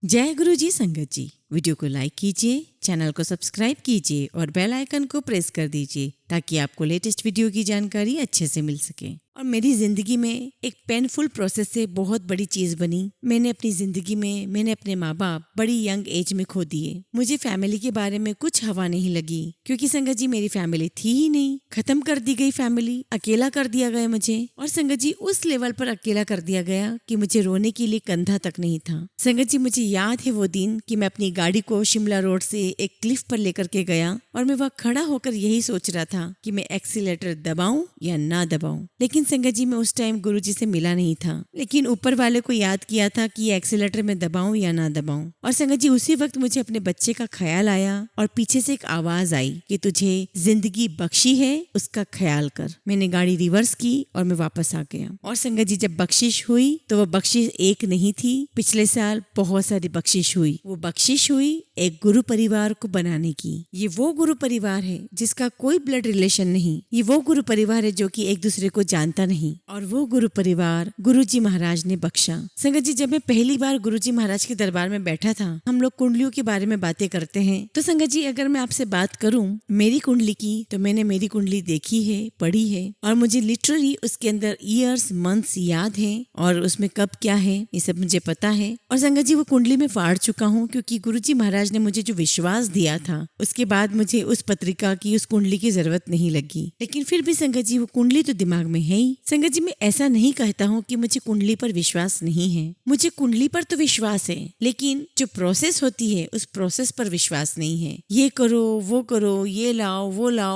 जय गुरु जी संगत जी। वीडियो को लाइक कीजिए, चैनल को सब्सक्राइब कीजिए और बेल आइकन को प्रेस कर दीजिए ताकि आपको लेटेस्ट वीडियो की जानकारी अच्छे से मिल सके। और मेरी जिंदगी में एक पेनफुल प्रोसेस से बहुत बड़ी चीज बनी। मैंने अपनी जिंदगी में मैंने अपने माँ बाप बड़ी यंग एज में खो दिए। मुझे फैमिली के बारे में कुछ हवा नहीं लगी क्योंकि संगत जी मेरी फैमिली थी ही नहीं। खत्म कर दी गई फैमिली, अकेला कर दिया गया मुझे। और संगत जी उस लेवल पर अकेला कर दिया गया कि मुझे रोने के लिए कंधा तक नहीं था। संगत जी मुझे याद है वो दिन कि मैं अपनी गाड़ी को शिमला रोड से एक क्लिफ पर लेकर के गया और मैं वहाँ खड़ा होकर यही सोच रहा था कि मैं एक्सीलेटर दबाऊं या ना दबाऊं। लेकिन संगत जी मैं उस टाइम गुरुजी से मिला नहीं था, लेकिन ऊपर वाले को याद किया था कि ये एक्सीलेटर में दबाऊं या ना दबाऊं। और संगत जी उसी वक्त मुझे अपने बच्चे का ख्याल आया और पीछे से एक आवाज आई कि तुझे जिंदगी बख्शी है, उसका ख्याल कर। मैंने गाड़ी रिवर्स की और मैं वापस आ गया। और संगत जी जब बख्शिश हुई तो वो बख्शिश एक नहीं थी, पिछले साल बहुत सारी बख्शिश हुई। वो बख्शिश हुई एक गुरु परिवार को बनाने की। ये वो गुरु परिवार है जिसका कोई ब्लड रिलेशन नहीं। ये वो गुरु परिवार है जो कि एक दूसरे को जानता नहीं। और वो गुरु परिवार गुरुजी महाराज ने बख्शा। संगत जी जब मैं पहली बार गुरुजी महाराज के दरबार में बैठा था, हम लोग कुंडलियों के बारे में बातें करते हैं। तो संगत जी अगर मैं आपसे बात करूं मेरी कुंडली की, तो मैंने मेरी कुंडली देखी है, पढ़ी है और मुझे लिटरली उसके अंदर ईयर्स मंथ्स याद है और उसमें कब क्या है ये सब मुझे पता है। और संगत जी वो कुंडली में फाड़ चुका हूँ क्योंकि गुरुजी महाराज ने मुझे जो विश्वास दिया था उसके बाद मुझे उस पत्रिका की, उस कुंडली की जरूरत नहीं लगी। लेकिन फिर भी संगत जी वो कुंडली तो दिमाग में है ही। संगत जी मैं ऐसा नहीं कहता हूँ कि मुझे कुंडली पर विश्वास नहीं है। मुझे कुंडली पर तो विश्वास है, लेकिन जो प्रोसेस होती है उस प्रोसेस पर विश्वास नहीं है। ये करो, ये लाओ,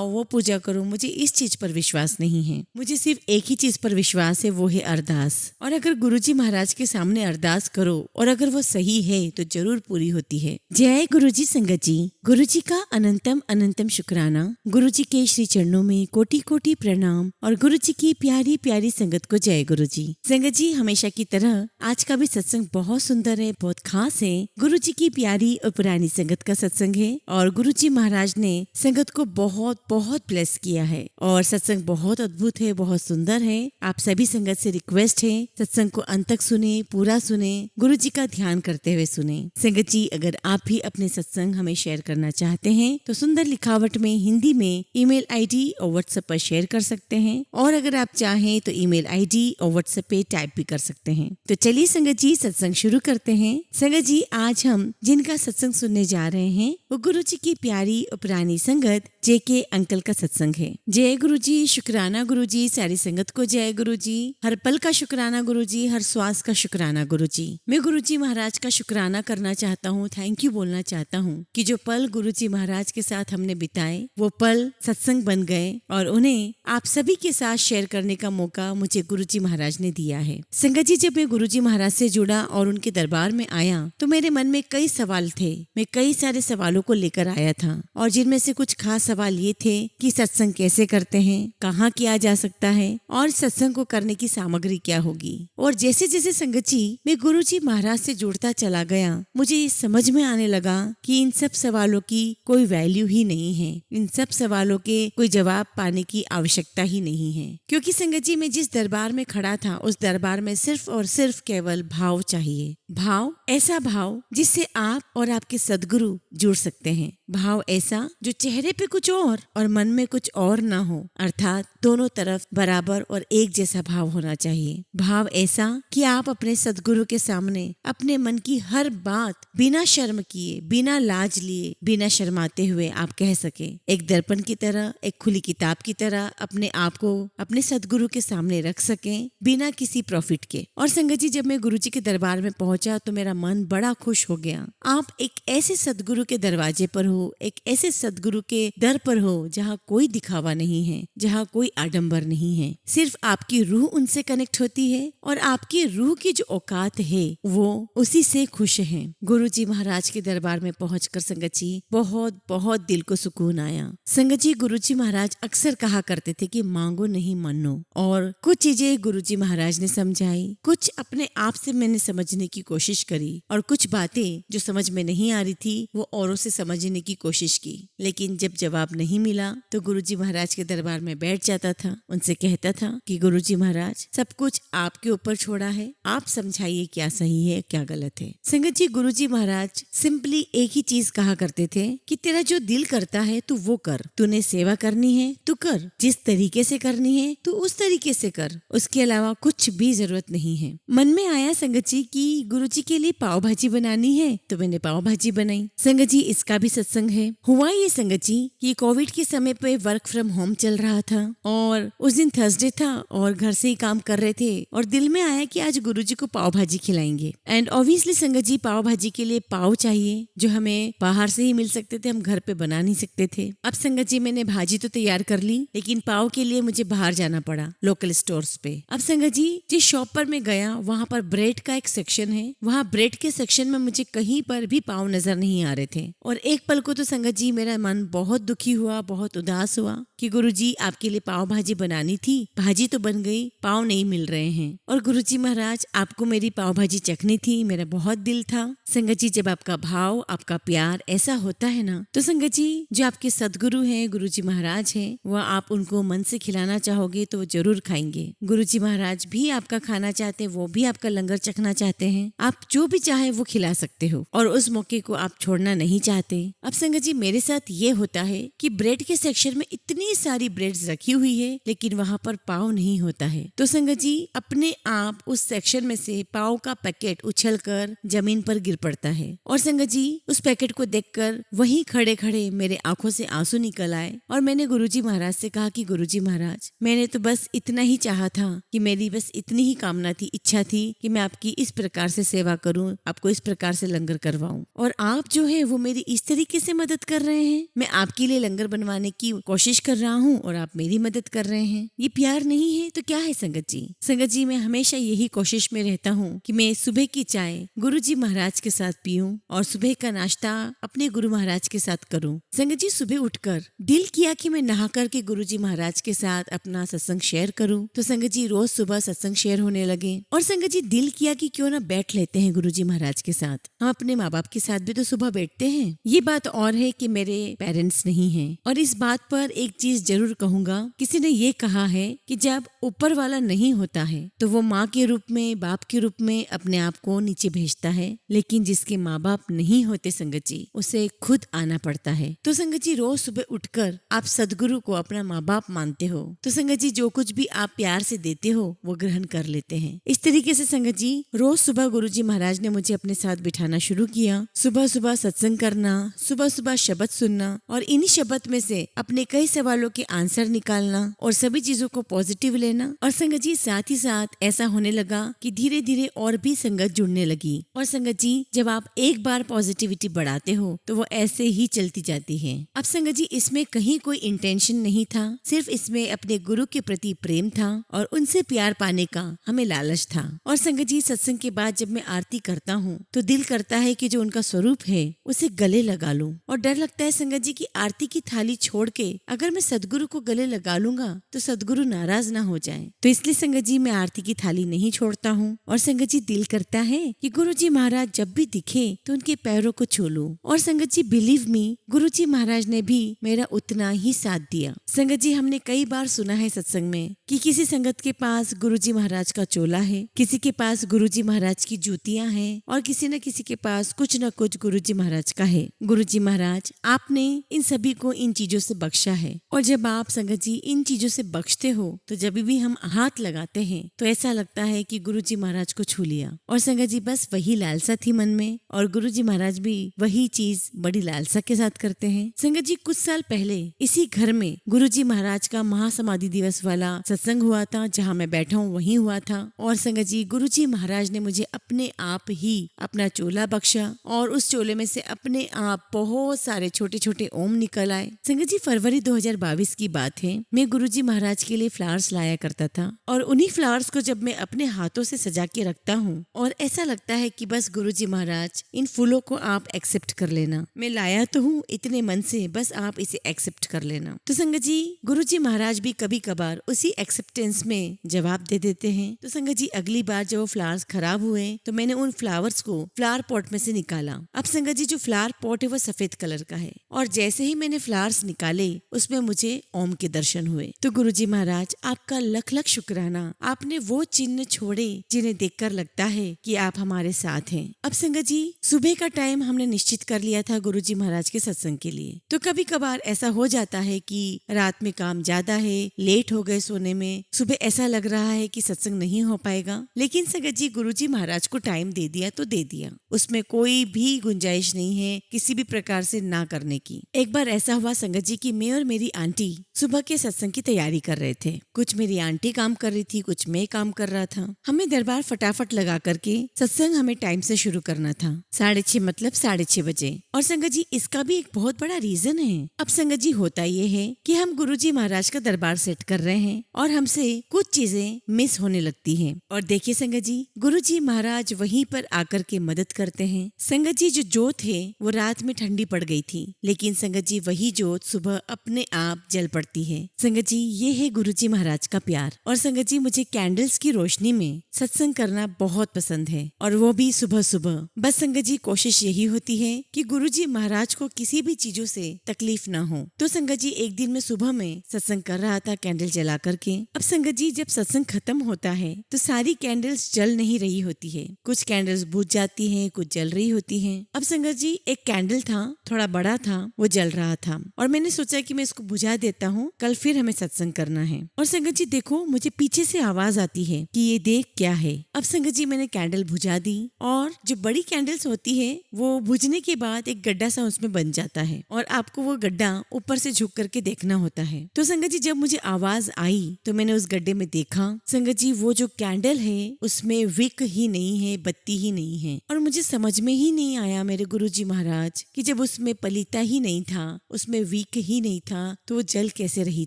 वो पूजा करो, मुझे इस चीज पर विश्वास नहीं है। मुझे सिर्फ एक ही चीज पर विश्वास है, वो है अरदास। और अगर गुरुजी महाराज के सामने अरदास करो और अगर वो सही है तो जरूर पूरी होती है। जय गुरुजी संगत जी। गुरुजी का अनंतम अनंतम शुक्राना। गुरुजी के श्री चरणों में कोटि कोटि प्रणाम और गुरुजी की प्यारी प्यारी संगत को जय गुरुजी। संगत जी हमेशा की तरह आज का भी सत्संग बहुत सुंदर है, बहुत खास है। गुरुजी की प्यारी और पुरानी संगत का सत्संग है और गुरुजी महाराज ने संगत को बहुत बहुत ब्लेस किया है और सत्संग बहुत अद्भुत है, बहुत सुंदर है। आप सभी संगत से रिक्वेस्ट है सत्संग को अंत तक सुने, पूरा सुने, गुरुजी का ध्यान करते हुए सुने। संगत जी अगर आप भी अपने सत्संग हमें शेयर करना चाहते हैं तो सुंदर लिखावट में हिंदी में ईमेल आईडी और व्हाट्सएप पर शेयर कर सकते हैं और अगर आप चाहें तो ईमेल आईडी और व्हाट्सएप पे टाइप भी कर सकते हैं। तो चलिए संगत जी सत्संग शुरू करते हैं। संगत जी आज हम जिनका सत्संग सुनने जा रहे हैं वो गुरुजी की प्यारी और पुरानी संगत जेके अंकल का सत्संग है। जय गुरुजी, शुक्राना गुरुजी, सारी संगत को जय गुरुजी। हर पल का शुक्राना गुरुजी, हर श्वास का शुक्राना गुरुजी। मैं गुरुजी महाराज का शुक्राना करना चाहता हूँ, थैंक यू बोलना चाहता हूँ कि जो पल गुरुजी महाराज के साथ हमने बिताए वो पल सत्संग बन गए और उन्हें आप सभी के साथ शेयर करने का मौका मुझे गुरुजी महाराज ने दिया है। संगत जी जब मैं गुरुजी महाराज से जुड़ा और उनके दरबार में आया तो मेरे मन में कई सवाल थे। मैं कई सारे सवालों को लेकर आया था और जिनमें से कुछ खास सवाल ये थे कि सत्संग कैसे करते हैं, कहाँ किया जा सकता है और सत्संग को करने की सामग्री क्या होगी। और जैसे जैसे संगत जी मैं गुरुजी महाराज से जुड़ता चला गया मुझे ये समझ में आने लगा कि इन सब सवालों की कोई वैल्यू ही नहीं है, इन सब सवालों के कोई जवाब पाने की आवश्यकता ही नहीं है। क्योंकि संगत जी मैं जिस दरबार में खड़ा था उस दरबार में सिर्फ और सिर्फ केवल भाव चाहिए। भाव, ऐसा भाव जिससे आप और आपके सदगुरु जुड़ सकते हैं। भाव ऐसा जो चेहरे पे कुछ और मन में कुछ और ना हो, अर्थात दोनों तरफ बराबर और एक जैसा भाव होना चाहिए। भाव ऐसा कि आप अपने सदगुरु के सामने अपने मन की हर बात बिना शर्म किए, बिना लाज लिए, बिना शर्माते हुए आप कह सके। एक दर्पण की तरह, एक खुली किताब की तरह अपने आप को अपने सदगुरु के सामने रख सके बिना किसी प्रॉफिट के। और संगत जी जब मैं गुरुजी के दरबार में पहुंचा तो मेरा मन बड़ा खुश हो गया। आप एक ऐसे सदगुरु के दरवाजे पर हो, एक ऐसे सदगुरु के दर पर हो जहाँ कोई दिखावा नहीं है, जहाँ कोई आडंबर नहीं है। सिर्फ आपकी रूह उनसे कनेक्ट होती है और आपकी रूह की जो औकात है वो उसी से खुश है। गुरुजी महाराज के दरबार में पहुंचकर संगत जी बहुत बहुत दिल को सुकून आया। संगत जी गुरुजी महाराज अक्सर कहा करते थे कि मांगो नहीं मनो, और कुछ चीजें गुरुजी महाराज ने समझाई, कुछ अपने आप से मैंने समझने की कोशिश करी और कुछ बातें जो समझ में नहीं आ रही थी वो औरों से समझने की कोशिश की। लेकिन जब जवाब नहीं मिला तो गुरुजी महाराज के दरबार में बैठ जाता था, उनसे कहता था कि गुरुजी महाराज सब कुछ आपके ऊपर छोड़ा है, आप समझाइए क्या सही है क्या गलत है। संगत जी, गुरुजी महाराज सिंपली एक ही चीज कहा करते थे कि तेरा जो दिल करता है तू वो कर, तूने सेवा करनी है तू कर, जिस तरीके से करनी है तू उस तरीके से कर, उसके अलावा कुछ भी जरूरत नहीं है। मन में आया संगत जी कि गुरुजी के लिए पाव भाजी बनानी है तो मैंने पाव भाजी बनाई। संगत जी, इसका भी सत्संग है। हुआ ये संगत जी कि कोविड के समय पे वर्क फ्रॉम होम चल रहा था और उस दिन थर्सडे था और घर से ही काम कर रहे थे और दिल में आया कि आज गुरुजी को पाव भाजी खिलाएंगे। एंड ऑब्वियसली संगत जी, पाव भाजी के लिए पाव चाहिए जो हमें बाहर से ही मिल सकते थे, हम घर पे बना नहीं सकते थे। अब संगत जी, मैंने भाजी तो तैयार कर ली लेकिन पाव के लिए मुझे बाहर जाना पड़ा लोकल स्टोर्स पे। अब संगत जी, जिस शॉप पर मैं गया वहाँ पर ब्रेड का एक सेक्शन है, वहाँ ब्रेड के सेक्शन में मुझे कहीं पर भी पाव नजर नहीं आ रहे थे और एक पल को तो संगत जी मेरा मन बहुत दुखी हुआ, बहुत उदास हुआ कि गुरुजी आपके लिए पाव भाजी बनानी थी, भाजी तो बन गई, पाव नहीं मिल रहे हैं। और गुरुजी महाराज, आपको मेरी पाव भाजी चखनी थी, मेरा बहुत दिल था। संगत जी, जब आपका भाव, आपका प्यार ऐसा होता है ना तो संगत जी, जो आपके सदगुरु हैं, गुरुजी महाराज हैं, वह आप उनको मन से खिलाना चाहोगे तो वो जरूर खाएंगे। गुरुजी महाराज भी आपका खाना चाहते हैं, वो भी आपका लंगर चखना चाहते हैं। आप जो भी चाहे वो खिला सकते हो और उस मौके को आप छोड़ना नहीं चाहते। अब संगत जी, मेरे साथ ये होता है कि ब्रेड के सेक्शन में इतनी सारी ब्रेड्स रखी हुई है लेकिन वहाँ पर पाव नहीं होता है। तो संगत जी, अपने आप उस सेक्शन में से पाव का पैकेट उछलकर जमीन पर गिर पड़ता है और संगत जी, उस पैकेट को देखकर वहीं खड़े खड़े मेरे आंखों से आंसू निकल आए और मैंने गुरुजी महाराज से कहा कि गुरुजी महाराज, मैंने तो बस इतना ही चाहा था कि मेरी बस इतनी ही कामना थी, इच्छा थी कि मैं आपकी इस प्रकार से सेवा करूं, आपको इस प्रकार से लंगर करवाऊं और आप जो है वो मेरी इस तरीके से मदद कर रहे हैं। मैं आपके लिए लंगर बनवाने की कोशिश कर रहा हूं और आप मेरी मदद कर रहे हैं। ये प्यार नहीं है तो क्या है संगत जी? संगत जी, मैं हमेशा यही कोशिश में रहता हूँ कि मैं सुबह की चाय गुरुजी महाराज के साथ पीऊं और सुबह का नाश्ता अपने गुरु महाराज के साथ करूं। संगत जी, सुबह उठकर दिल किया कि मैं नहा करके गुरुजी महाराज के साथ अपना सत्संग शेयर करूं तो संगत जी, रोज सुबह सत्संग शेयर होने लगे और संगत जी, दिल किया कि क्यों ना बैठ लेते हैं गुरुजी महाराज के साथ। हम अपने माँ बाप के साथ भी तो सुबह बैठते हैं। ये बात और है कि मेरे पेरेंट्स नहीं हैं और इस बात पर एक चीज जरूर कहूंगा, किसी ने ये कहा है कि जब ऊपर वाला नहीं होता है तो वो माँ के रूप में, बाप के रूप में अपने आप को नीचे भेजता है, लेकिन जिसके माँ बाप नहीं होते संगत जी, उसे खुद आना पड़ता है। तो संगत जी, रोज सुबह उठकर आप सदगुरु को अपना माँ बाप मानते हो तो संगत जी, जो कुछ भी आप प्यार से देते हो वो ग्रहण कर लेते हैं। इस तरीके से संगत जी, रोज सुबह गुरुजी महाराज ने मुझे अपने साथ बिठाना शुरू किया। सुबह सुबह सत्संग करना, सुबह सुबह शब्द सुनना और इन्हीं शब्द में से अपने कई सवालों के आंसर निकालना और सभी चीजों को पॉजिटिव लेना। और संगत जी, साथ ही साथ ऐसा होने लगा कि धीरे धीरे और भी संगत जुड़ने लगी और संगत जी, जब आप एक बार पॉजिटिविटी बढ़ाते हो तो वो ऐसे ही चलती जाती है। अब संगत जी, इसमें कहीं कोई इंटेंशन नहीं था, सिर्फ इसमें अपने गुरु के प्रति प्रेम था और उनसे प्यार पाने का हमें लालच था। और संगत जी, सत्संग के बाद जब मैं आरती करता हूँ तो दिल करता है कि जो उनका स्वरूप है उसे गले लगा लूं और डर लगता है संगत जी की आरती की थाली छोड़ के अगर मैं सदगुरु को गले लगा लूंगा तो सदगुरु नाराज ना हो जाए। तो इसलिए संगत जी, मैं आरती की थाली नहीं छोड़ता हूँ और संगत जी, दिल करता है कि गुरुजी महाराज जब भी दिखे तो उनके पैरों को छू लूं। और संगत जी, बिलीव मी, गुरुजी महाराज ने भी मेरा उतना ही साथ दिया। संगत जी, हमने कई बार सुना है सत्संग में कि किसी संगत के पास गुरुजी महाराज का चोला है, किसी के पास गुरुजी महाराज की जूतियां हैं और किसी न किसी के पास कुछ न कुछ गुरुजी महाराज का है। गुरुजी महाराज, आपने इन सभी को इन चीजों से बख्शा है और जब आप संगत जी इन चीजों से बख्शते हो तो जब भी हम हाथ लगाते हैं तो ऐसा लगता है कि गुरुजी महाराज को छू लिया। और संगत जी, बस वही लालसा थी मन में और गुरुजी महाराज भी वही चीज बड़ी लालसा के साथ करते हैं। संगत जी, कुछ साल पहले इसी घर में गुरुजी महाराज का महासमाधि दिवस वाला सत्संग हुआ था, जहाँ मैं बैठा हूँ वहीं हुआ था। और संगत जी, गुरुजी महाराज ने मुझे अपने आप ही अपना चोला बख्शा और उस चोले में से अपने आप बहुत सारे छोटे छोटे ओम निकल आए। संगत जी, फरवरी 2022 की बात है, मैं गुरुजी महाराज के लिए फ्लावर्स लाया करता था और उन्हीं फ्लावर्स को जब मैं अपने हाथों से सजा के रखता हूँ और ऐसा लगता है कि बस गुरुजी महाराज इन फूलों को आप एक्सेप्ट कर लेना, मैं लाया तो हूँ इतने मन से, बस आप इसे एक्सेप्ट कर लेना। तो संगत जी, गुरुजी महाराज भी कभी कभार उसी एक्सेप्टेंस में जवाब दे देते हैं। तो संगत जी अगली बार जब वो फ्लावर्स खराब हुए तो मैंने उन फ्लावर्स को फ्लावर पॉट में से निकाला। अब संगत जी जो फ्लावर पॉट है वो सफेद कलर का है और जैसे ही मैंने फ्लावर्स निकाले उसमें मुझे ओम के दर्शन हुए। तो गुरुजी महाराज आपका लख लख शुक्राना, आपने वो चिन्ह छोड़े जिन्हें देखकर लगता है कि आप हमारे साथ हैं। अब संगत जी सुबह का टाइम हमने निश्चित कर लिया था गुरुजी महाराज के सत्संग के लिए। तो कभी कभार ऐसा हो जाता है कि रात में काम ज्यादा है, लेट हो गए सोने में, सुबह ऐसा लग रहा है कि सत्संग नहीं हो पाएगा, लेकिन संगत जी गुरुजी महाराज को टाइम दे दिया तो दे दिया, उसमें कोई भी गुंजाइश नहीं है किसी भी प्रकार से ना करने की। एक बार ऐसा हुआ संगत जी कि मैं और मेरी आंटी सुबह के सत्संग की तैयारी कर रहे थे। कुछ मेरी आंटी काम कर रही थी, कुछ मैं काम कर रहा था। हमें दरबार फटाफट लगा करके सत्संग हमें टाइम से शुरू करना था, 6:30 मतलब 6:30 बजे। और संगत जी इसका भी एक बहुत बड़ा रीजन है। अब संगत जी होता ये है कि हम गुरुजी महाराज का दरबार सेट कर रहे हैं और हमसे कुछ चीजें मिस होने लगती हैं। और देखिए संगत जी गुरुजी महाराज वहीं पर आकर के मदद करते हैं। संगत जी जो जोत है वो रात में ठंडी पड़ गई थी, लेकिन संगत जी वही जोत सुबह अपने आप जल पड़ती है। संगत जी ये है गुरुजी महाराज का प्यार। और संगत जी मुझे कैंडल्स की रोशनी में सत्संग करना बहुत पसंद है और वो भी सुबह सुबह। बस संगत जी कोशिश यही होती है कि गुरुजी महाराज को किसी भी चीजों से तकलीफ ना हो। तो संगत जी एक दिन मैं सुबह में सत्संग कर रहा था कैंडल जला करके। अब संगत जी जब सत्संग खत्म होता है तो सारी कैंडल्स जल नहीं रही होती है, कुछ कैंडल्स बुझ जाती हैं, कुछ जल रही होती हैं। अब संगत जी एक कैंडल था, थोड़ा बड़ा था, वो जल रहा था और मैंने सोचा कि मैं इसको बुझा देता हूँ, कल फिर हमें सत्संग करना है। और संगत जी देखो मुझे पीछे से आवाज आती है कि ये देख क्या है। अब संगत जी मैंने कैंडल बुझा दी और जो बड़ी कैंडल्स होती है वो बुझने के बाद एक गड्ढा सा उसमें बन जाता है और आपको वो गड्ढा ऊपर से झुक करके देखना होता है। तो संगत जी जब मुझे आवाज आई तो मैंने उस गड्ढे में देखा, संगत जी वो जो कैंडल है उसमें विक ही नहीं है, बत्ती ही नहीं है। और मुझे समझ में ही नहीं आया मेरे गुरुजी महाराज कि जब उसमें पलीता ही नहीं था, उसमें विक ही नहीं था, तो वो जल कैसे रही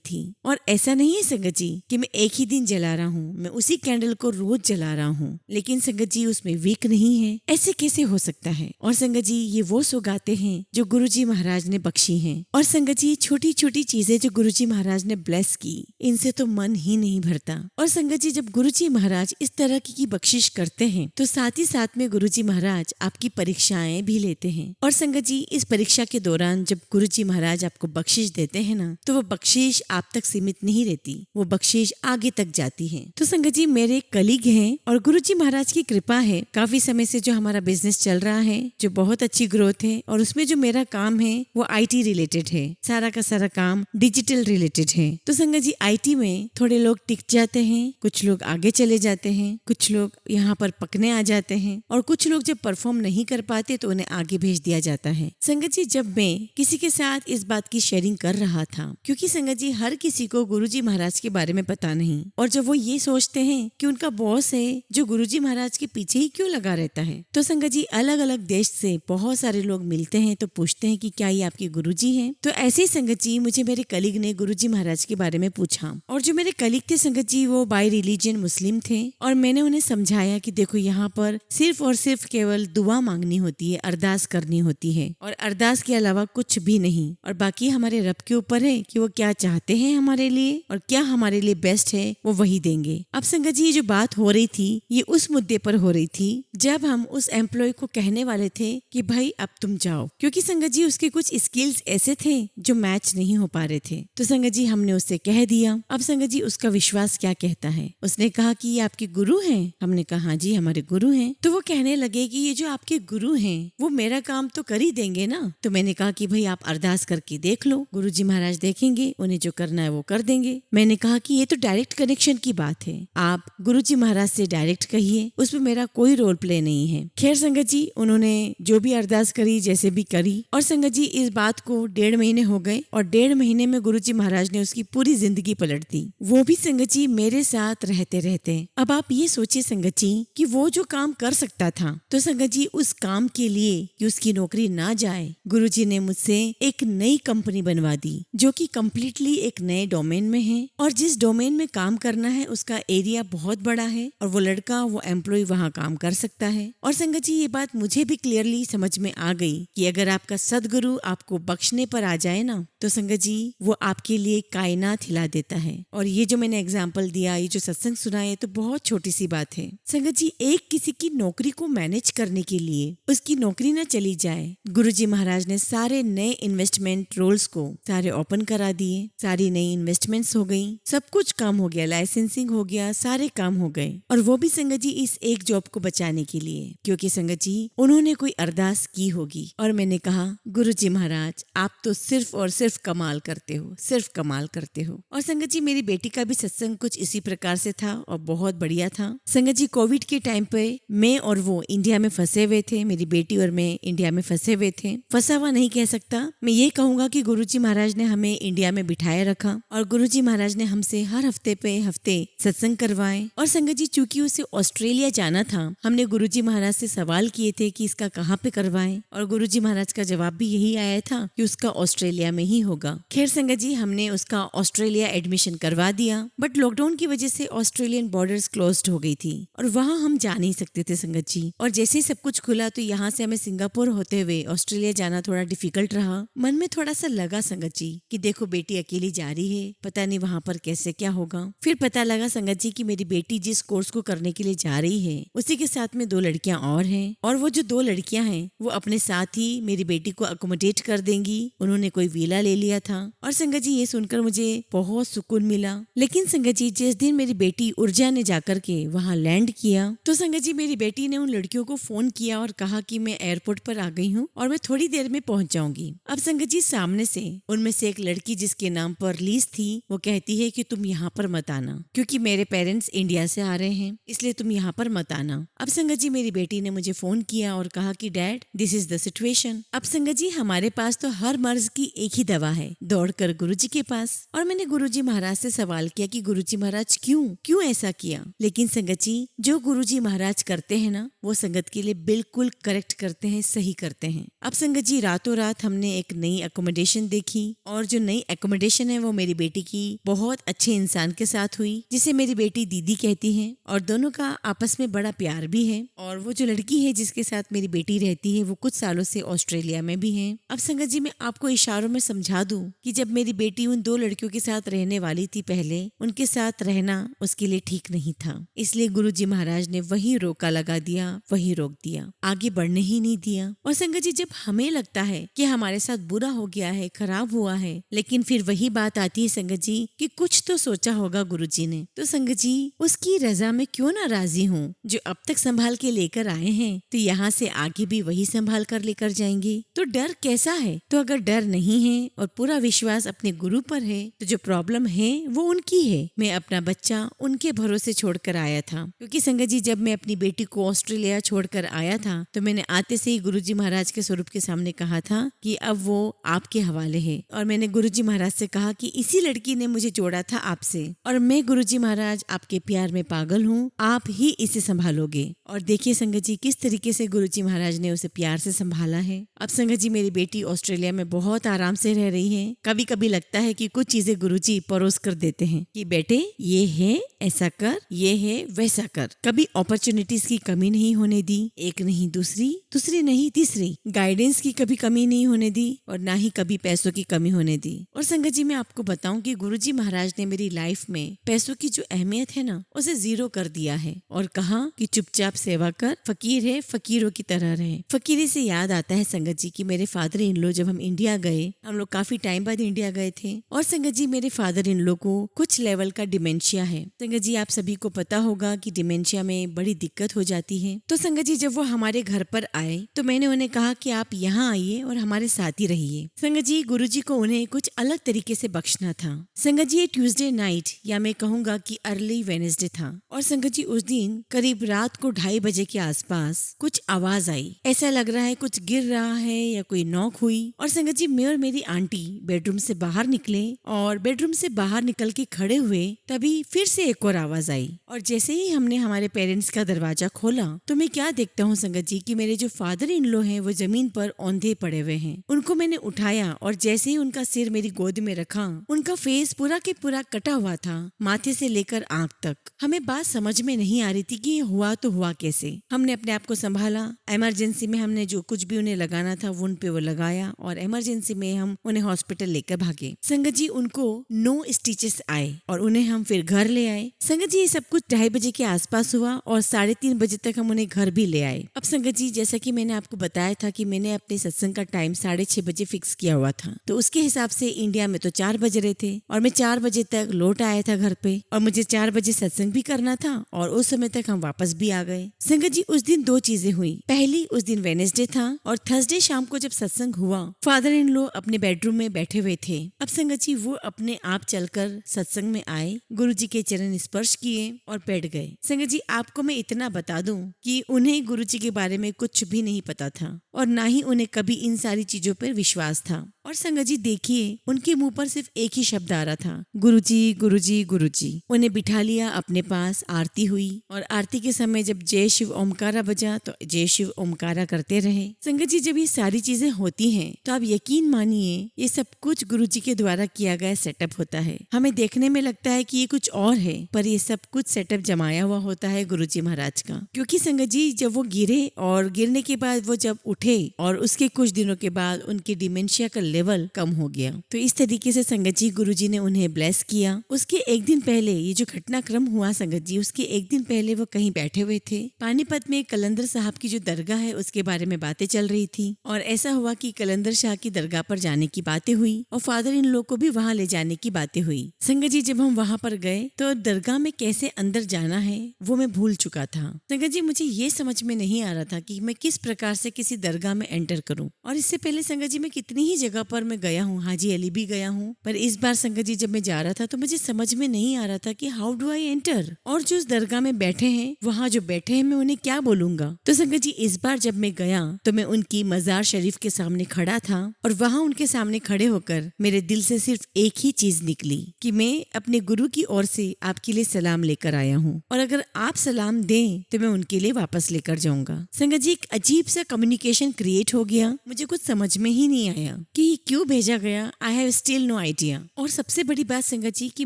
थी। और ऐसा नहीं है संगत जी कि मैं एक ही दिन जला रहा हूँ, मैं उसी कैंडल को रोज जला रहा हूँ, लेकिन संगत जी उसमें विक नहीं है, ऐसे कैसे हो सकता है। और संगत जी ये वो सौगातें हैं जो गुरुजी महाराज ने बख्शी हैं। और संगत जी छोटी छोटी चीजें जो गुरुजी महाराज ने ब्लेस की, इनसे तो मन ही नहीं भरता। और संगत जी जब गुरुजी महाराज इस तरह की बख्शिश करते हैं तो साथ ही साथ में गुरुजी महाराज आपकी परीक्षाएं भी लेते हैं। और संगत जी इस परीक्षा के दौरान जब गुरुजी महाराज आपको बख्शिश देते हैं ना, तो वो बख्शिश आप तक सीमित नहीं रहती, वो बख्शिश आगे तक जाती है। तो संगत जी मेरे कलीग हैं और गुरुजी महाराज की कृपा है, काफी समय से जो हमारा बिजनेस चल रहा है, जो बहुत अच्छी ग्रोथ है, और उसमें जो मेरा काम है वो IT रिलेटेड है, सारा का सारा काम डिजिटल रिलेटेड है। तो संगत जी IT में थोड़े लोग टिक जाते हैं, कुछ लोग आगे चले जाते हैं, कुछ लोग यहाँ पर पकने आ जाते हैं और कुछ लोग जब परफॉर्म नहीं कर पाते तो उन्हें आगे भेज दिया जाता है। संगत जी जब मैं किसी के साथ इस बात की शेयरिंग कर रहा था, क्योंकि संगत जी हर किसी को गुरुजी महाराज के बारे में पता नहीं, और जब वो ये सोचते हैं कि उनका बॉस है जो गुरुजी महाराज के पीछे ही क्यों लगा रहता है, तो संगत जी अलग अलग देश से बहुत सारे लोग मिलते हैं तो पूछते हैं कि क्या ये आपके गुरुजी हैं। तो ऐसे ही संगत जी मुझे मेरे कलीग ने गुरुजी महाराज के बारे में पूछा, और जो मेरे कलीग थे संगत जी वो बाय रिलीजन मुस्लिम थे, और मैंने उन्हें समझाया कि देखो यहाँ पर सिर्फ और सिर्फ केवल दुआ मांगनी होती है, अरदास करनी होती है, और अरदास के अलावा कुछ भी नहीं, और बाकी हमारे रब के ऊपर है कि वो क्या चाहते हैं हमारे लिए और क्या हमारे लिए बेस्ट है वो वही देंगे। अब संगत जी ये जो बात हो रही थी ये उस मुद्दे पर हो रही थी जब हम उस एम्प्लॉय को कहने वाले थे कि भाई अब तुम जाओ, क्योंकि संगत जी उसके कुछ स्किल्स ऐसे थे जो मैच नहीं हो पा रहे थे। तो संगत जी हमने उससे कह दिया। अब संगत जी उसका विश्वास क्या कहता है, उसने कहा कि ये आपके गुरु हैं। हमने कहा हाँ जी हमारे गुरु हैं। तो वो कहने लगे कि ये जो आपके गुरु हैं वो मेरा काम तो कर ही देंगे ना। तो मैंने कहा कि भाई आप अरदास करके देख लो, गुरुजी महाराज देखेंगे, उन्हें जो करना है वो कर देंगे। मैंने कहा कि ये तो डायरेक्ट कनेक्शन की बात है, आप गुरुजी महाराज से डायरेक्ट कहिए, उसमें मेरा कोई रोल प्ले नहीं है। खैर संगत जी उन्होंने जो भी अरदास करी, जैसे भी करी, और संगत जी इस बात को 1.5 महीने हो गए और 1.5 महीने में गुरुजी महाराज ने उसकी पूरी जिंदगी पलट दी, वो भी संगत जी मेरे साथ रहते रहते। अब आप ये सोचिए संगत जी कि वो जो काम कर सकता था, तो संगत जी उस काम के लिए कि उसकी नौकरी ना जाए, गुरुजी ने मुझसे एक नई कंपनी बनवा दी जो कि कम्प्लीटली एक नए डोमेन में है, और जिस डोमेन में काम करना है उसका एरिया बहुत बड़ा है, और वो लड़का वो एम्प्लॉय वहाँ काम कर सकता है। और संगत जी ये बात मुझे भी क्लियरली समझ में आ गई कि अगर आपका सदगुरु आपको बख्शने पर आ जाए ना, तो संगत जी वो आपके लिए कायनात हिला देता है। है। और ये जो मैंने एग्जाम्पल दिया, ये जो सत्संग सुना है, तो बहुत छोटी सी बात है संगत जी। एक किसी की नौकरी को मैनेज करने के लिए उसकी नौकरी ना चली जाए, गुरुजी महाराज ने सारे नए इन्वेस्टमेंट रोल्स को सारे ओपन करा दिए, सारी नई इन्वेस्टमेंट्स हो गई, सब कुछ काम हो गया, लाइसेंसिंग हो गया, सारे काम हो गए। और वो भी संगत जी इस एक जॉब को बचाने के लिए, क्योंकि संगत जी उन्होंने कोई अरदास की होगी। और मैंने कहा गुरुजी महाराज आप तो सिर्फ और सिर्फ कमाल करते हो, सिर्फ कमाल करते हो। और संगत जी मेरी बेटी का भी सत्संग कुछ इसी प्रकार से था और बहुत बढ़िया था। संगत जी कोविड के टाइम पे मैं और वो इंडिया में फंसे हुए थे, मेरी बेटी और मैं इंडिया में फंसे हुए थे। फंसा हुआ नहीं कह सकता, मैं ये कहूंगा कि गुरुजी महाराज ने हमें इंडिया में बिठाए रखा और गुरुजी महाराज ने हमसे हर हफ्ते पे हफ्ते सत्संग करवाए। और संगत जी चूंकि उसे ऑस्ट्रेलिया जाना था, हमने गुरुजी महाराज से सवाल किए थे कि इसका कहाँ पे करवाएं, और गुरुजी महाराज का जवाब भी यही आया था कि उसका ऑस्ट्रेलिया में ही होगा। खैर संगत जी हमने उसका ऑस्ट्रेलिया एडमिशन करवा दिया, बट लॉकडाउन की वजह से ऑस्ट्रेलियन बॉर्डर्स क्लोज्ड हो गई थी और वहाँ हम जा नहीं सकते थे संगत जी। और जैसे ही सब कुछ खुला तो यहाँ से हमें सिंगापुर होते हुए ऑस्ट्रेलिया जाना थोड़ा डिफिकल्ट रहा। मन में थोड़ा सा लगा संगत जी कि देखो बेटी अकेली जा रही है, पता नहीं वहाँ पर कैसे क्या होगा। फिर पता लगा संगत जी कि मेरी बेटी जिस कोर्स को करने के लिए जा रही है उसी के साथ में 2 लड़कियां और हैं, और वो जो 2 लड़कियां हैं वो अपने साथ ही मेरी बेटी को अकोमोडेट कर देंगी। उन्होंने कोई विला ले लिया था। और संगत जी ये सुनकर मुझे बहुत सुकून मिला। लेकिन संगत जी जिस दिन मेरी बेटी ऊर्जा ने जाकर के वहाँ लैंड किया तो संगत जी मेरी बेटी ने उन लड़कियों को फोन किया और कहा कि मैं एयरपोर्ट पर आ गई हूँ और मैं थोड़ी देर में पहुंच जाऊंगी। अब संगत जी सामने से उनमें से एक लड़की जिसके नाम पर लीज थी वो कहती है कि तुम यहाँ पर मत आना, क्योंकि मेरे पेरेंट्स इंडिया से आ रहे हैं, इसलिए तुम यहाँ पर मत आना। अब संगत जी मेरी बेटी ने मुझे फोन किया और कहा कि dad this is the situation. अब संगत जी हमारे पास तो हर मर्ज की एक ही दवा है, दौड़कर गुरुजी के पास। और मैंने गुरुजी महाराज से सवाल किया कि गुरुजी महाराज क्यों ऐसा किया। लेकिन संगत जी जो गुरुजी महाराज करते हैं ना वो संगत के लिए बिल्कुल करेक्ट करते हैं, सही करते हैं। अब संगत जी रातों रात हमने एक नई अकोमोडेशन देखी, और जो नई अकोमोडेशन है वो मेरी बेटी की बहुत अच्छे इंसान के साथ हुई जिसे मेरी बेटी दीदी कहती है, और दोनों का आपस में बड़ा प्यार भी है। और वो जो लड़की है जिसके साथ मेरी बेटी रहती है वो कुछ सालों से ऑस्ट्रेलिया में भी है। अब संगत जी मैं आपको इशारों में समझा दूं कि जब मेरी बेटी उन 2 लड़कियों के साथ रहने वाली थी पहले, उनके साथ रहना उसके लिए ठीक नहीं था, इसलिए गुरुजी महाराज ने वही रोका लगा दिया, वही रोक दिया, आगे बढ़ने ही नहीं दिया। और संगत जी जब हमें लगता है कि हमारे साथ बुरा हो गया है, खराब हुआ है, लेकिन फिर वही बात आती है संगत जी कि कुछ तो सोचा होगा गुरुजी ने, तो संगत जी उसकी रजा में क्यों ना राजी हूँ। जो अब तक संभाल के लेकर आए हैं तो यहाँ से आगे भी वही संभाल कर लेकर जाएंगे। तो डर कैसा है? तो अगर डर नहीं है और पूरा विश्वास अपने गुरु पर है तो जो प्रॉब्लम है वो उनकी है। मैं अपना बच्चा उनके भरोसे छोड़कर आया था, क्योंकि संगत जी जब मैं अपनी बेटी को ऑस्ट्रेलिया छोड़कर आया था तो मैंने आते से ही गुरुजी महाराज के स्वरूप के सामने कहा था कि अब वो आपके हवाले है। और मैंने गुरुजी महाराज से कहा कि इसी लड़की ने मुझे जोड़ा था आपसे, और मैं गुरुजी महाराज आपके प्यार में पागल हूँ, आप ही इसे संभालोगे। और देखिए संगत जी किस तरीके से गुरुजी महाराज ने उसे प्यार से संभाला है। अब संगत जी मेरी बेटी ऑस्ट्रेलिया में बहुत आराम से रह रही है। कभी कभी लगता है कि कुछ चीजें गुरुजी परोस कर देते हैं कि बेटे ये है ऐसा कर, ये है वैसा कर। कभी अपॉर्चुनिटीज की कमी नहीं होने दी, एक नहीं दूसरी नहीं तीसरी, गाइडेंस की कभी कमी नहीं होने दी, और ना ही कभी पैसों की कमी होने दी। और संगत जी मैं आपको बताऊं कि गुरुजी महाराज ने मेरी लाइफ में पैसों की जो अहमियत है ना उसे 0 कर दिया है, और कहा कि चुपचाप सेवा कर, फकीर है फकीरों की तरह रहे। फकीरी से याद आता है संगत जी कि मेरे फादर इन लो जब हम इंडिया गए, हम लोग काफी टाइम बाद इंडिया गए थे, और संगत जी मेरे फादर इन लो को कुछ लेवल का डिमेंशिया है। संगत जी आप सभी को पता होगा कि डिमेंशिया में बड़ी दिक्कत हो जाती है। तो संगत जी जब वो हमारे घर पर आए तो मैंने उन्हें कहा कि आप यहाँ आइए और हमारे साथ ही रहिए। संगत जी गुरुजी को उन्हें कुछ अलग तरीके से बख्शना था। संगत जी ये ट्यूसडे नाइट या मैं कहूँगा कि अर्ली वेडनेसडे था, और संगत जी उस दिन करीब रात को 2:30 बजे के आसपास कुछ आवाज आई। ऐसा लग रहा है कुछ गिर रहा है या कोई नॉक हुई। और संगत जी मैं और मेरी आंटी बेडरूम से बाहर निकले, और बेडरूम से बाहर निकल के खड़े हुए तभी फिर से एक और आवाज आई। और जैसे ही हमने हमारे पेरेंट्स का दरवाजा खोला तो मैं क्या देखता हूँ संगत जी कि मेरे जो फादर इन लो हैं वो जमीन पर औंधे पड़े हुए हैं। उनको मैंने उठाया और जैसे ही उनका सिर मेरी गोद में रखा, उनका फेस पूरा के पूरा कटा हुआ था, माथे से लेकर आंख तक। हमें बात समझ में नहीं आ रही थी कि ये हुआ तो हुआ कैसे। हमने अपने आप को संभाला, इमरजेंसी में हमने जो कुछ भी उन्हें लगाना था वो उन पे वो लगाया, और इमरजेंसी में हम उन्हें हॉस्पिटल लेकर भागे। संगत जी उनको नो स्टिचेस आए और उन्हें हम फिर घर ले आए। संगत जी ये सब कुछ 2:30 बजे के आसपास हुआ और 3:30 बजे तक हम उन्हें घर भी ले आए। अब संगत जी जैसा कि मैंने आपको बताया था कि मैंने अपने सत्संग का टाइम 6:30 बजे फिक्स किया हुआ था, तो उसके हिसाब से इंडिया में तो 4 बज रहे थे और मैं 4 बजे तक लौट आया था घर पे और मुझे 4 बजे सत्संग भी करना था और उस समय तक हम वापस भी आ गए। संगत जी उस दिन 2 चीजें हुई। पहली, उस दिन वेडनेसडे था और थर्सडे शाम को जब सत्संग हुआ, फादर इन लॉ अपने बेडरूम में बैठे हुए थे। अब संगत जी वो अपने आप चलकर सत्संग में आए, गुरुजी के चरण स्पर्श किए और बैठ गए। संगत जी आपको मैं इतना बता दूं कि उन्हें गुरुजी के बारे में कुछ भी नहीं पता था और ना ही उन्हें कभी इन सारी चीजों पर विश्वास था। और संगत जी देखिए उनके मुंह पर सिर्फ एक ही शब्द आ रहा था, गुरुजी गुरुजी गुरुजी। उन्हें बिठा लिया अपने पास, आरती हुई और आरती के समय जब जय शिव ओमकारा बजा तो जय शिव ओमकारा करते रहे। संगत जी जब ये सारी चीजें होती हैं तो आप यकीन मानिए ये सब कुछ गुरुजी के द्वारा किया गया सेटअप होता है। हमें देखने में लगता है कि ये कुछ और है, पर ये सब कुछ सेटअप जमाया हुआ होता है गुरुजी महाराज का। क्योंकि संगत जी जब वो गिरे और गिरने के बाद वो जब उठे और उसके कुछ दिनों के बाद उनकी डिमेंशिया का लेवल कम हो गया, तो इस तरीके से संगत जी गुरुजी ने उन्हें ब्लेस किया। उसके एक दिन पहले ये जो घटनाक्रम हुआ संगत जी, उसके एक दिन पहले वो कहीं बैठे हुए थे, पानीपत में कलंदर साहब की जो दरगाह है उसके बारे में बातें चल रही थी और ऐसा हुआ कि कलंदर शाह की दरगाह पर जाने की बातें हुई और फादर इन लोग को भी वहाँ ले जाने की बातें हुई। संगत जी जब हम वहाँ पर गए तो दरगाह में कैसे अंदर जाना है वो मैं भूल चुका था। संगत जी मुझे ये समझ में नहीं आ रहा था कि मैं किस प्रकार से किसी दरगाह में एंटर करूं। और इससे पहले संगत जी मैं कितनी ही जगह पर मैं गया हूँ, हाजी अली भी गया हूँ, पर इस बार संगत जी जब मैं जा रहा था तो मुझे समझ में नहीं आ रहा था कि हाउ डू आई एंटर, और जो उस दरगाह में बैठे हैं वहाँ जो बैठे हैं मैं उन्हें क्या बोलूंगा। तो संगत जी इस बार जब मैं गया तो मैं उनकी मजार शरीफ के सामने खड़ा था और वहाँ उनके सामने खड़े होकर मेरे दिल से सिर्फ एक ही चीज निकली कि मैं अपने गुरु की ओर से आपके लिए सलाम लेकर आया हूँ और अगर आप सलाम दें तो मैं उनके लिए वापस लेकर जाऊंगा। संगत जी एक अजीब सा कम्युनिकेशन क्रिएट हो गया, मुझे कुछ समझ में ही नहीं आया कि क्यों भेजा गया। I have still no idea. और सबसे बड़ी बात संगत जी कि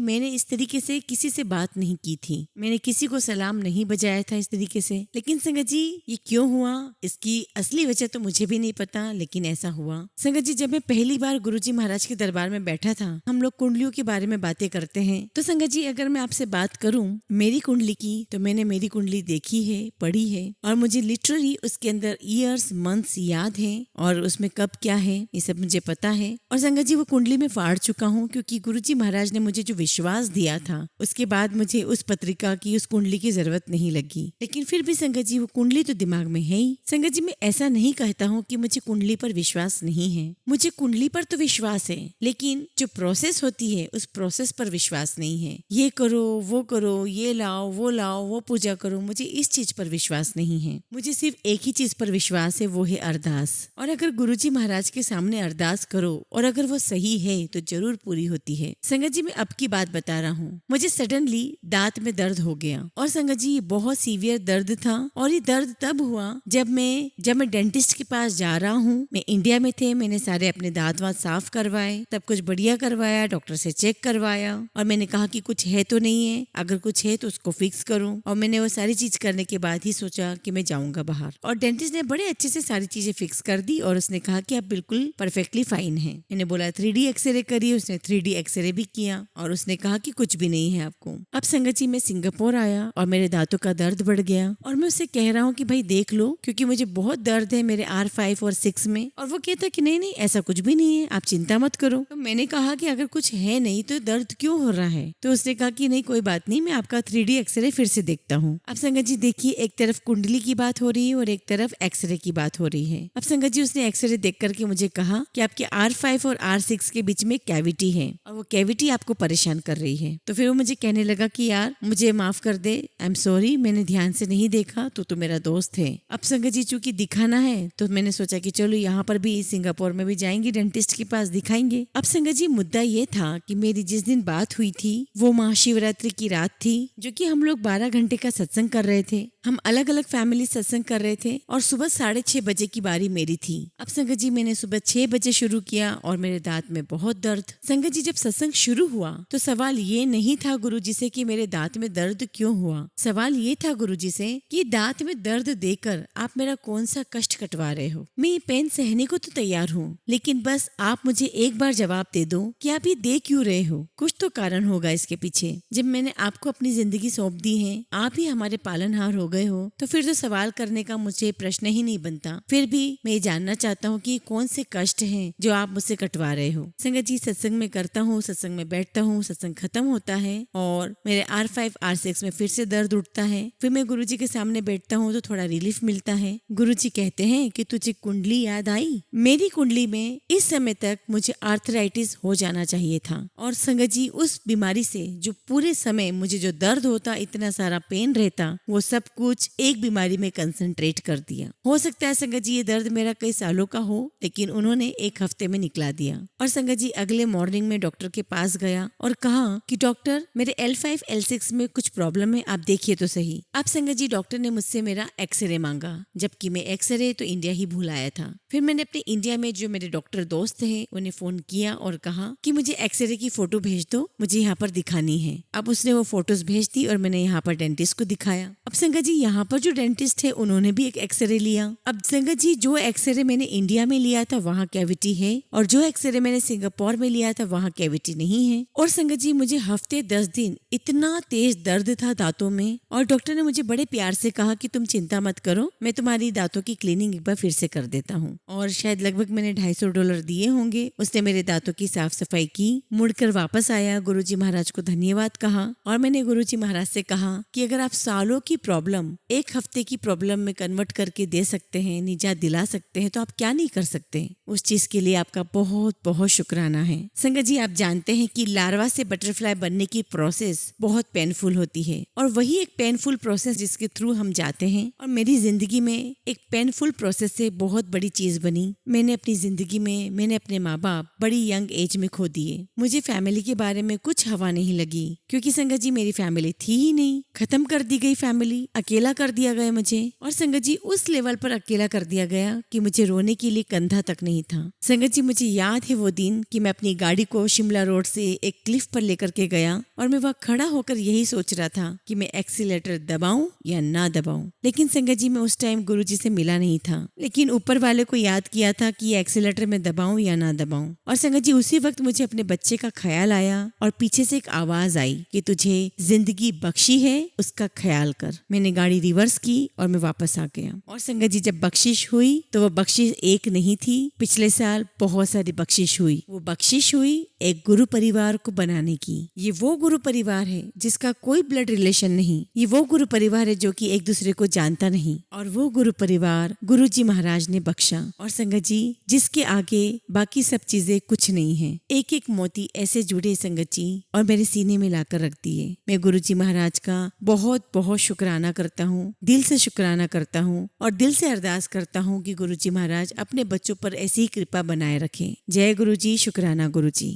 मैंने इस तरीके से किसी से बात नहीं की थी, मैंने किसी को सलाम नहीं बजाया था इस तरीके से। लेकिन संगत जी ये क्यों हुआ इसकी असली वजह तो मुझे भी नहीं पता, लेकिन ऐसा हुआ। संगत जी जब मैं पहली बार गुरुजी महाराज के दरबार में बैठा था, हम लोग कुंडलियों के बारे में बातें करते हैं, तो संगत जी अगर मैं आपसे बात करूं मेरी कुंडली की तो मैंने मेरी कुंडली देखी है, पढ़ी है और मुझे लिटरली उसके अंदर ईयर्स मंथ्स याद है और उसमें कब क्या है ये सब मुझे पता है। और संगत जी वो कुंडली में फाड़ चुका हूँ क्योंकि गुरुजी महाराज ने मुझे जो विश्वास दिया था उसके बाद मुझे उस पत्रिका की, उस कुंडली की जरूरत नहीं लगी। लेकिन फिर भी संगत जी वो कुंडली तो दिमाग में है ही। संगत जी मैं ऐसा नहीं कहता हूँ कि मुझे कुंडली पर विश्वास नहीं है, मुझे कुंडली पर तो विश्वास है, लेकिन जो प्रोसेस होती है उस प्रोसेस पर विश्वास नहीं है। ये करो, वो करो, ये लाओ, वो पूजा करो, मुझे इस चीज पर विश्वास नहीं है। मुझे सिर्फ एक ही चीज पर विश्वास है, वो है अरदास। और अगर गुरुजी महाराज के सामने अरदास करो और अगर वो सही है तो जरूर पूरी होती है। संगत जी मैं अब की बात बता रहा हूँ, मुझे सडनली दांत में दर्द हो गया और संगत जी बहुत सीवियर दर्द था और ये दर्द तब हुआ जब मैं डेंटिस्ट के पास जा रहा हूँ। मैं इंडिया में थे, मैंने सारे अपने दांत वात साफ करवाए, तब कुछ बढ़िया करवाया, डॉक्टर से चेक करवाया और मैंने कहा कि कुछ है तो नहीं है, अगर कुछ है तो उसको फिक्स करूँ। और मैंने वो सारी चीज करने के बाद ही सोचा कि मैं जाऊंगा बाहर, और डेंटिस्ट ने बड़े अच्छे से सारी चीजें फिक्स कर दी और उसने कहा कि आप बिल्कुल परफेक्टली फाइन है। मैंने बोला 3D एक्सरे करिए, उसने 3D एक्सरे भी किया और उसने कहा कि कुछ भी नहीं है आपको। अब संगत जी मैं सिंगापुर आया और मेरे दांतों का दर्द बढ़ गया और मैं उससे कह रहा हूँ कि भाई देख लो क्योंकि मुझे बहुत दर्द है मेरे R5 और 6 में, और वो कहता कि नहीं ऐसा कुछ भी नहीं है, आप चिंता मत करो। तो मैंने कहा कि अगर कुछ है नहीं तो दर्द क्यों हो रहा है, तो उसने कहा कि नहीं कोई बात नहीं, मैं आपका 3D एक्सरे फिर से देखता हूँ। अब संगत जी देखिए एक तरफ कुंडली की बात हो रही है और एक तरफ एक्सरे की बात हो रही है। अब संगत जी उसने एक्सरे देख करके मुझे कहा कि आपके R5 और R6 के बीच में कैविटी है और वो कैविटी आपको परेशान कर रही है। तो फिर वो मुझे कहने लगा कि यार मुझे माफ कर दे, आई एम सॉरी, मैंने ध्यान से नहीं देखा, तो मेरा दोस्त है। अब संगत जी चूंकि दिखाना है तो मैंने सोचा कि चलो यहाँ पर भी सिंगापुर में भी जाएंगे, डेंटिस्ट के पास दिखाएंगे। अब संगत जी मुद्दा ये था कि मेरी जिस दिन बात हुई थी वो महाशिवरात्रि की रात थी, जो कि हम लोग 12 घंटे का सत्संग कर रहे थे। हम अलग अलग फैमिली सत्संग कर रहे थे और सुबह 6:30 बजे की बारी मेरी थी। अब संगत जी मैंने सुबह 6 बजे शुरू किया और मेरे दांत में बहुत दर्द। संगत जी जब सत्संग शुरू हुआ तो सवाल ये नहीं था गुरुजी से कि मेरे दांत में दर्द क्यों हुआ, सवाल ये था गुरुजी से कि दांत में दर्द देकर आप मेरा कौन सा कष्ट कटवा रहे हो। मैं ये पेन सहने को तो तैयार हूँ, लेकिन बस आप मुझे एक बार जवाब दे दो कि आप ये दे क्यों रहे गए हो? कुछ तो कारण होगा इसके पीछे। जब मैंने आपको अपनी जिंदगी सौंप दी है, आप ही हमारे पालनहार हो गए हो, तो फिर तो सवाल करने का मुझे प्रश्न ही नहीं बनता। फिर भी मैं ये जानना चाहता हूँ कि कौन से कष्ट हैं जो आप मुझसे कटवा रहे हो। संगत जी, सत्संग में करता हूँ, सत्संग में बैठता हूँ, सत्संग खत्म होता है और मेरे R5 R6 में फिर से दर्द उठता है। फिर मैं गुरुजी के सामने बैठता हूँ तो थोड़ा रिलीफ मिलता है। गुरुजी कहते हैं कि तुझे कुंडली याद आई? मेरी कुंडली में इस समय तक मुझे आर्थराइटिस हो जाना चाहिए था और संगत जी, उस बीमारी से जो पूरे समय मुझे जो दर्द होता, इतना सारा पेन रहता, वो सब कुछ एक बीमारी में कंसंट्रेट कर दिया। हो सकता है संगत जी ये दर्द मेरा कई सालों का हो, लेकिन उन्होंने एक हफ्ते में निकला दिया। और संगत जी, अगले मॉर्निंग में डॉक्टर के पास गया और कहा कि डॉक्टर, मेरे L5 L6 में कुछ प्रॉब्लम है, आप देखिए तो सही। अब संगत जी, डॉक्टर ने मुझसे मेरा एक्सरे मांगा, जबकि मैं एक्सरे तो इंडिया ही भूल आया था। फिर मैंने अपने इंडिया में जो मेरे डॉक्टर दोस्त हैं उन्हें फोन किया और कहा कि मुझे एक्सरे की फोटो भेज दो, मुझे यहाँ पर दिखानी है। अब उसने वो फोटोज भेज दी और मैंने यहाँ पर डेंटिस्ट को दिखाया। अब संगत जी, यहाँ पर जो डेंटिस्ट है उन्होंने भी एक एक्सरे लिया। अब संगत जी, जो एक्सरे मैंने इंडिया में लिया था वहाँ कैविटी है और जो एक्सरे मैंने सिंगापुर में लिया था वहाँ कैविटी नहीं है। और संगत जी, मुझे हफ्ते 10 दिन इतना तेज दर्द था दांतों में और डॉक्टर ने मुझे बड़े प्यार से कहा कि तुम चिंता मत करो, मैं तुम्हारी दांतों की क्लीनिंग एक बार फिर से कर देता हूँ। और शायद लगभग मैंने $250 दिए होंगे। उसने मेरे दांतों की साफ सफाई की, मुड़कर वापस आया, गुरुजी महाराज को धन्यवाद कहा और मैंने गुरुजी महाराज से कहा कि अगर आप सालों की प्रॉब्लम एक हफ्ते की प्रॉब्लम में कन्वर्ट करके दे सकते हैं, निजात दिला सकते हैं, तो आप क्या नहीं कर सकते। उस चीज के लिए आपका बहुत बहुत शुक्राना है। संगत जी, आप जानते हैं कि लार्वा से बटरफ्लाई बनने की प्रोसेस बहुत पेनफुल होती है और वही एक पेनफुल प्रोसेस जिसके थ्रू हम जाते हैं। और मेरी जिंदगी में एक पेनफुल प्रोसेस से बहुत बड़ी चीज बनी। मैंने अपनी जिंदगी में मैंने अपने माँ बाप बड़ी यंग एज में खो दिए। मुझे फैमिली के बारे में कुछ हवा नहीं लगी क्योंकि संगत जी, मेरी फैमिली थी ही नहीं। खत्म कर दी गई फैमिली, अकेला कर दिया गया मुझे। और संगत जी, उस लेवल पर अकेला कर दिया गया कि मुझे रोने के लिए कंधा तक नहीं था। संगत जी, मुझे याद है वो दिन कि मैं अपनी गाड़ी को शिमला रोड से एक क्लिफ पर लेकर के गया और मैं वहाँ खड़ा होकर यही सोच रहा था कि मैं एक्सीलेटर दबाऊं या ना दबाऊं। लेकिन संगत जी, मैं उस टाइम गुरुजी से मिला नहीं था, लेकिन ऊपर वाले को याद किया था कि ये एक्सीलेटर में दबाऊं या ना दबाऊं। और संगत जी, उसी वक्त मुझे अपने बच्चे का ख्याल आया और पीछे से एक आवाज आई कि तुझे जिंदगी बख्शी है, उसका ख्याल कर। मैंने गाड़ी रिवर्स की और मैं वापस आ गया। और संगत जी, जब बख्शिश हुई तो वो बख्शिश एक नहीं थी, पिछले साल बहुत सारी बख्शिश हुई। वो बख्शिश हुई एक गुरु परिवार को बनाने की। ये वो गुरु परिवार है जिसका कोई ब्लड रिलेशन नहीं। ये वो गुरु परिवार है जो कि एक दूसरे को जानता नहीं और वो गुरु परिवार गुरुजी महाराज ने बख्शा। और संगत जी, जिसके आगे बाकी सब चीजें कुछ नहीं है। एक एक मोती ऐसे जुड़े संगत जी और मेरे सीने में लाकर रख दिए। मैं गुरुजी महाराज का बहुत बहुत शुक्राना करता हूँ, दिल से शुक्राना करता हूँ और दिल से अरदास करता हूँ कि गुरुजी महाराज अपने बच्चों पर ऐसी ही कृपा बनाए रखें। जय गुरुजी, शुक्राना गुरुजी।